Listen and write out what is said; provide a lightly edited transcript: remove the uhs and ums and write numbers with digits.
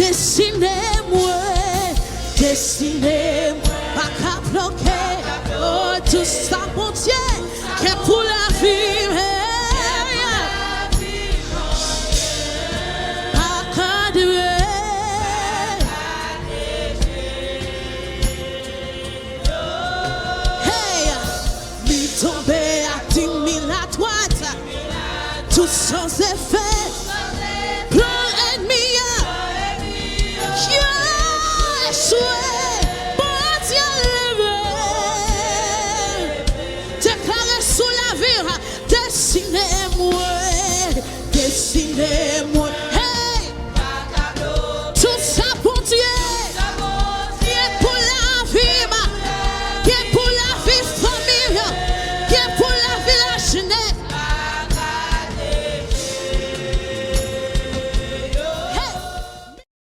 dessinez-moi, dessinez-moi, pas qu'à bloquer, oh, tout ça, mon Dieu, qui est pour la vie, pas qu'à durer. Hey, mi tomber à 10 000 à droite, tout sans effet. Dessinez-moi, dessinez.